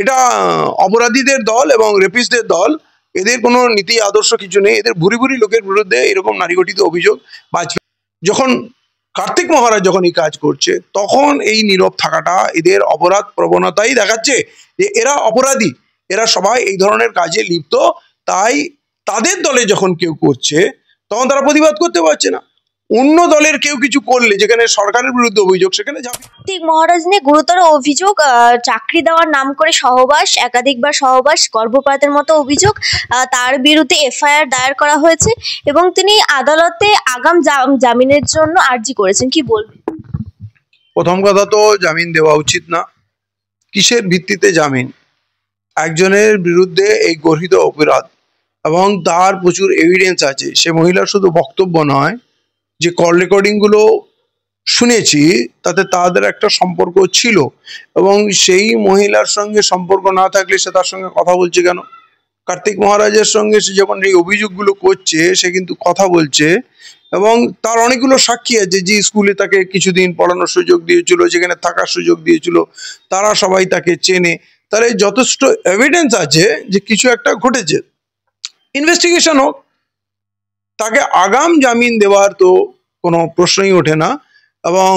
এটা অপরাধীদের দল এবং রেপিস্টদের দল, এদের কোনো নীতি আদর্শ কিছু নেই, এদের ভুরি ভুরি লোকের বিরুদ্ধে এরকম নারী গঠিত অভিযোগ। যখন কার্তিক মহারাজ যখন এই কাজ করছে তখন এই নীরব থাকাটা এদের অপরাধ প্রবণতাই দেখাচ্ছে যে এরা অপরাধী, এরা সবাই এই ধরনের কাজে লিপ্ত। তাই তাদের দলে যখন কেউ করছে তখন তারা প্রতিবাদ করতে পারছে না। অন্য দলের কেউ কিছু করলে যেখানে সরকারের বিরুদ্ধে অভিযোগ, সেখানে কার্তিক মহারাজ নিয়ে গুরুতর অভিযোগ, চাকরি দেওয়ার নাম করে সহবাস, একাধিকবার সহবাস, গর্ভপাতের মতো অভিযোগ, তার বিরুদ্ধে এফআইআর দায়ের করা হয়েছে এবং তিনি আদালতে আগাম জামিনের জন্য আর্জি করেছেন। কি বলবেন? প্রথম কথা তো জামিন দেওয়া উচিত না। কিসের ভিত্তিতে জামিন? একজনের বিরুদ্ধে এই গর্হিত অপরাধ এবং তার প্রচুর এভিডেন্স আছে। সে মহিলার শুধু বক্তব্য নয়, যে কল রেকর্ডিংগুলো শুনেছি তাতে তাদের একটা সম্পর্ক ছিল এবং সেই মহিলার সঙ্গে সম্পর্ক না থাকলে সে তার সঙ্গে কথা বলছে কেন? কার্তিক মহারাজের সঙ্গে সে যখন এই অভিযোগগুলো করছে সে কিন্তু কথা বলছে এবং তার অনেকগুলো সাক্ষী আছে যে স্কুলে তাকে কিছুদিন পড়ানোর সুযোগ দিয়েছিল, যেখানে থাকার সুযোগ দিয়েছিল, তারা সবাই তাকে চেনে। তার এই যথেষ্ট এভিডেন্স আছে যে কিছু একটা ঘটেছে। ইনভেস্টিগেশন হোক, তাকে আগাম জামিন দেওয়ার তো কোনো প্রশ্নই ওঠে না। এবং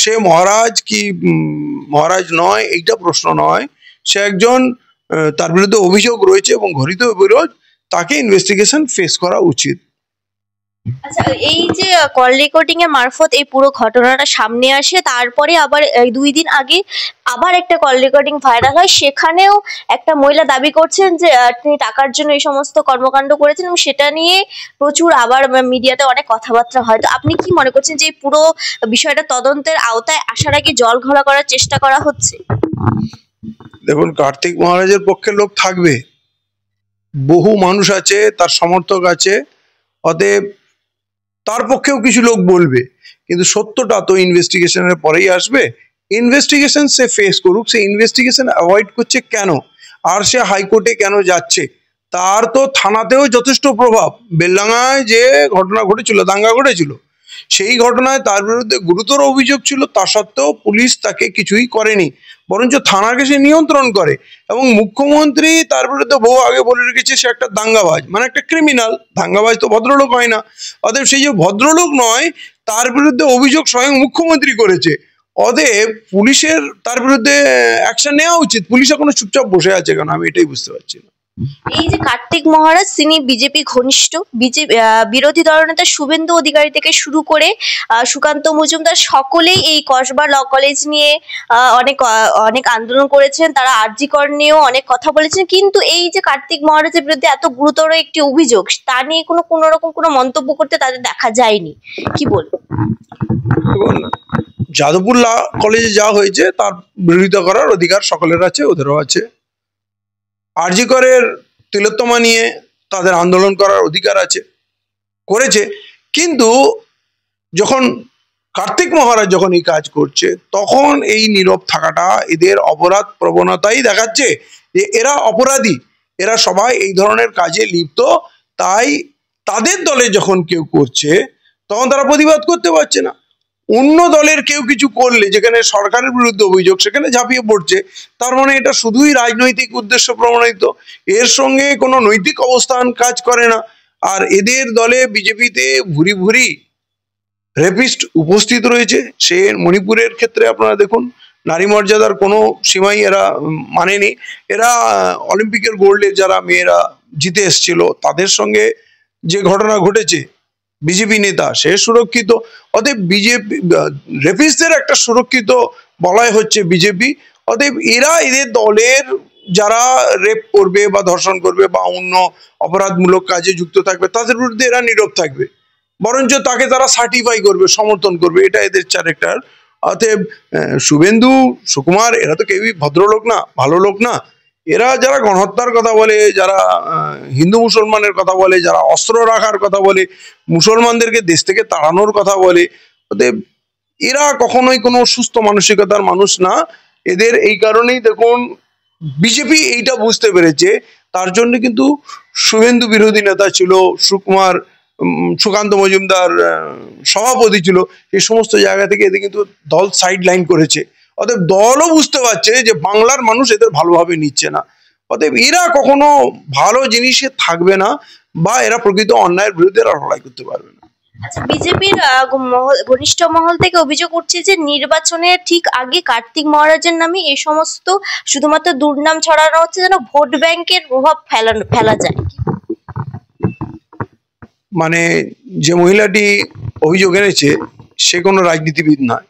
সে মহারাজ কি মহারাজ নয় এইটা প্রশ্ন নয়, সে একজন, তার বিরুদ্ধে অভিযোগ রয়েছে এবং ঘটিত অভিযোগ, তাকে ইনভেস্টিগেশন ফেস করা উচিত। আচ্ছা, এই যে কল রেকর্ডিং এর মারফত এই পুরো ঘটনাটা সামনে আসে, তারপরে আবার 2 দিন আগে আবার একটা কল রেকর্ডিং ভাইরাল হয়, সেখানেও একটা মহিলা দাবি করছেন যে তিনি টাকার জন্য এই সমস্ত কর্মকাণ্ড করেছেন এবং সেটা নিয়ে প্রচুর আবার মিডিয়াতে অনেক কথাবার্তা হয়। তো আপনি কি মনে করছেন যে পুরো বিষয়টা তদন্তের আওতায় আসার আগে জল ঘোলা করার চেষ্টা করা হচ্ছে? দেখুন, কার্তিক মহারাজের পক্ষে লোক থাকবে, বহু মানুষ আছে, তার সমর্থক আছে, অতএব তার পক্ষেও কিছু লোক বলবে, কিন্তু সত্যটা তো ইনভেস্টিগেশনের পরেই আসবে। ইনভেস্টিগেশন সে ফেস করুক। সে ইনভেস্টিগেশন অ্যাভয়েড করছে কেন, আর সে হাইকোর্টে কেন যাচ্ছে? তার তো থানাতেও যথেষ্ট প্রভাব। বেলডাঙায় যে ঘটনা ঘটেছিল, দাঙ্গা ঘটেছিল, সেই ঘটনায় তার বিরুদ্ধে গুরুতর অভিযোগ ছিল, তা সত্ত্বেও পুলিশ তাকে কিছুই করেনি, বরঞ্চ থানাকে সে নিয়ন্ত্রণ করে। এবং মুখ্যমন্ত্রী তার বিরুদ্ধে বহু আগে বলে রেখেছে সে একটা দাঙ্গাবাজ, মানে একটা ক্রিমিনাল। দাঙ্গাবাজ তো ভদ্রলোক হয় না। অতএব সেই যে ভদ্রলোক নয়, তার বিরুদ্ধে অভিযোগ স্বয়ং মুখ্যমন্ত্রী করেছে। অতএব পুলিশের তার বিরুদ্ধে অ্যাকশন নেওয়া উচিত। পুলিশ এখনো চুপচাপ বসে আছে কেন, আমি এটাই বুঝতে পারছি না। এই যে কার্তিক মহারাজ, তিনি বিজেপি ঘনিষ্ঠ, বিরোধী দলনেতা শুভেন্দু অধিকারী থেকে শুরু করে সুকান্ত মজুমদার সকলেই এই কসবা ল কলেজ নিয়ে অনেক আন্দোলন করেছেন, তারা আরজি কর নিয়েও অনেক কথা বলেছেন। কিন্তু এই যে কার্তিক মহারাজের বিরুদ্ধে এত গুরুতর একটি অভিযোগ, তা নিয়ে কোনো রকম কোনো মন্তব্য করতে তাদের দেখা যায়নি। কি বলবো? যাদবপুর ল কলেজে যা হয়েছে তার বিরোধিতা করার অধিকার সকলের আছে, ওদেরও আছে। আরজি করের তিলোত্তমা নিয়ে তাদের আন্দোলন করার অধিকার আছে, করেছে। কিন্তু যখন কার্তিক মহারাজ যখন এই কাজ করছে তখন এই নীরব থাকাটা এদের অপরাধ প্রবণতাই দেখাচ্ছে যে এরা অপরাধী, এরা সবাই এই ধরনের কাজে লিপ্ত। তাই তাদের দলে যখন কেউ করছে তখন তারা প্রতিবাদ করতে পারছে না। অন্য দলের কেউ কিছু করলে যেখানে সরকারের বিরুদ্ধে অভিযোগ, সেখানে ঝাঁপিয়ে পড়ছে। তার মানে এটা শুধুই রাজনৈতিক উদ্দেশ্য প্রমাণিত, এর সঙ্গে কোনো নৈতিক অবস্থান কাজ করে না। আর এদের দলে বিজেপিতে ভুরি ভুরি রেপিস্ট উপস্থিত রয়েছে। সে মণিপুরের ক্ষেত্রে আপনারা দেখুন, নারী মর্যাদার কোনো সীমাই এরা মানেনি। এরা অলিম্পিকের গোল্ডে যারা মেয়েরা জিতে এসছিল তাদের সঙ্গে যে ঘটনা ঘটেছে, বিজেপি নেতা সে সুরক্ষিত। অতএব বিজেপি রেপিস্টদের একটা সুরক্ষিত বলয় হচ্ছে বিজেপি। অতএব এরা এদের দলের যারা রেপ করবে বা ধর্ষণ করবে বা অন্য অপরাধমূলক কাজে যুক্ত থাকবে তাদের বিরুদ্ধে এরা নীরব থাকবে, বরঞ্চ তাকে তারা সার্টিফাই করবে, সমর্থন করবে। এটা এদের ক্যারেক্টার। অতএব শুভেন্দু, সুকুমার এরা তো কেউই ভদ্রলোক না, ভালো লোক না। এরা যারা গণহত্যার কথা বলে, যারা হিন্দু মুসলমানের কথা বলে, যারা অস্ত্র রাখার কথা বলে, মুসলমানদেরকে দেশ থেকে তাড়ানোর কথা বলে, অতএব এরা কখনোই কোনো সুস্থ মানসিকতার মানুষ না। এদের এই কারণেই দেখুন বিজেপি এইটা বুঝতে পেরেছে, তার জন্য কিন্তু শুভেন্দু বিরোধী নেতা ছিল, সুকান্ত মজুমদার সভাপতি ছিল, এই সমস্ত জায়গা থেকে এদের কিন্তু দল সাইড লাইন করেছে। অতএব দলও বুঝতে পারছে যে বাংলার মানুষ এদের ভালোভাবে নিচ্ছে না, অতএব এরা কখনো ভালো জিনিসে থাকবে না বা এরা প্রকৃত অন্যায়ের বিরুদ্ধে এরা লড়াই করতে পারবে না। আচ্ছা, বিজেপির ঘনিষ্ঠ মহল থেকে অভিযোগ উঠছে যে নির্বাচনের ঠিক আগে কার্তিক মহারাজের নামে এই সমস্ত শুধুমাত্র দুর্নাম ছড়ানো হচ্ছে যেন ভোট ব্যাংকের প্রভাব ফেলা যায়। মানে যে মহিলাটি অভিযোগ এনেছে সে কোনো রাজনীতিবিদ নয়,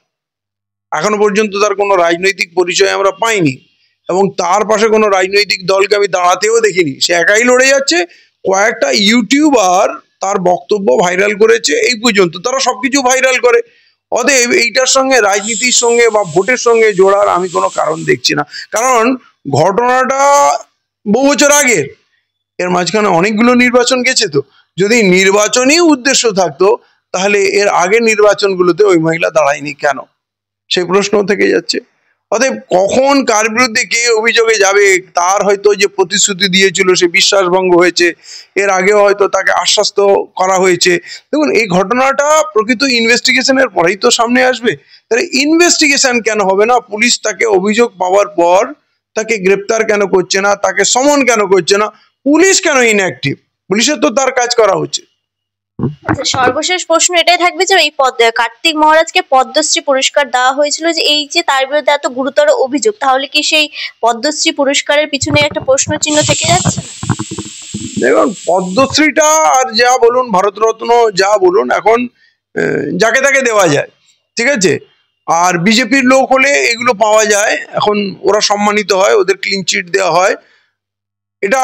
এখনো পর্যন্ত তার কোনো রাজনৈতিক পরিচয় আমরা পাইনি, এবং তার পাশে কোনো রাজনৈতিক দলকে আমি দাঁড়াতেও দেখিনি। সে একাই লড়ে যাচ্ছে। কয়েকটা ইউটিউবার তার বক্তব্য ভাইরাল করেছে, এই পর্যন্ত তারা সবকিছু ভাইরাল করে। অতএব এইটার সঙ্গে রাজনীতির সঙ্গে বা ভোটের সঙ্গে জোড়ার আমি কোনো কারণ দেখছি না, কারণ ঘটনাটা বহু বছর আগের, এর মাঝখানে অনেকগুলো নির্বাচন গেছে। তো যদি নির্বাচনই উদ্দেশ্য থাকতো তাহলে এর আগের নির্বাচনগুলোতে ওই মহিলা দাঁড়ায়নি কেন, সেই প্রশ্ন থেকে যাচ্ছে। অতএব কখন কার বিরুদ্ধে কে অভিযোগে যাবে, তার হয়তো যে প্রতিশ্রুতি দিয়েছিল সে বিশ্বাসভঙ্গ হয়েছে, এর আগেও হয়তো তাকে আশ্বস্ত করা হয়েছে। দেখুন, এই ঘটনাটা প্রকৃত ইনভেস্টিগেশনের পরেই তো সামনে আসবে। তাহলে ইনভেস্টিগেশন কেন হবে না? পুলিশ তাকে অভিযোগ পাওয়ার পর তাকে গ্রেপ্তার কেন করছে না, তাকে সমন কেন করছে না? পুলিশ কেন ইনঅ্যাক্টিভ? পুলিশের তো তার কাজ করা হচ্ছে। আচ্ছা, সর্বশেষ প্রশ্ন এটাই থাকবে যে এই কার্তিক মহারাজকে পদ্মশ্রী পুরস্কার দেওয়া হয়েছিল, যে এই যে তার বিরুদ্ধে এত গুরুতর অভিযোগ, তাহলে কি সেই পদ্মশ্রী পুরস্কারের পিছনে একটা প্রশ্ন চিহ্ন থেকে যাচ্ছে না? দেখুন, পদ্মশ্রীটা আর যা বলুন, ভারতরত্ন যা বলুন, এখন যাকে তাকে দেওয়া যায়, ঠিক আছে। আর বিজেপির লোক হলে এগুলো পাওয়া যায়, এখন ওরা সম্মানিত হয়, ওদের ক্লিন চিট দেওয়া হয়। এটা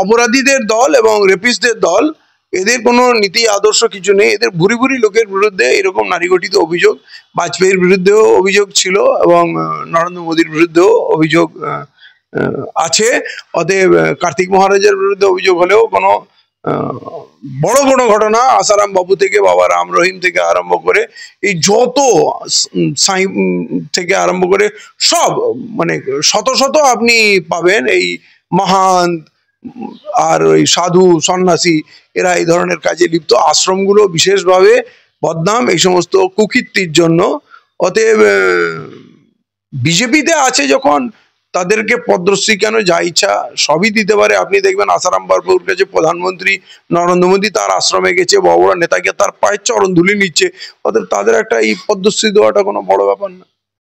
অপরাধীদের দল এবং রেপিস্টদের দল, এদের কোনো নীতি আদর্শ কিছু নেই। এদের ভুরি ভুরি লোকের বিরুদ্ধে এরকম নারী গঠিত অভিযোগ, বাজপেয়ীর বিরুদ্ধেও অভিযোগ ছিল এবং নরেন্দ্র মোদীর বিরুদ্ধেও অভিযোগ আছে। অতএব কার্তিক মহারাজের বিরুদ্ধে অভিযোগ হলেও কোনো বড় কোনো ঘটনা, আসারাম বাবু থেকে বাবা রাম রহিম থেকে আরম্ভ করে এই যত সাই থেকে আরম্ভ করে সব, মানে শত শত আপনি পাবেন এই মহান আর ওই সাধু সন্ন্যাসী, এরা এই ধরনের কাজে লিপ্ত। আশ্রমগুলো বিশেষভাবে বদনাম এই সমস্ত কুকীর্তির জন্য। অতএব বিজেপিতে আছে যখন, তাদেরকে পদ্মশ্রী কেন, যা ইচ্ছা সবই দিতে পারে। আপনি দেখবেন আসারাম বাবুর কাছে প্রধানমন্ত্রী নরেন্দ্র মোদী তার আশ্রমে গেছে, বড় বড় নেতাকে তার পায়ের চরণ ধুলি নিচ্ছে। অতএব তাদের একটা এই পদ্মশ্রী দেওয়াটা কোনো বড় ব্যাপার না।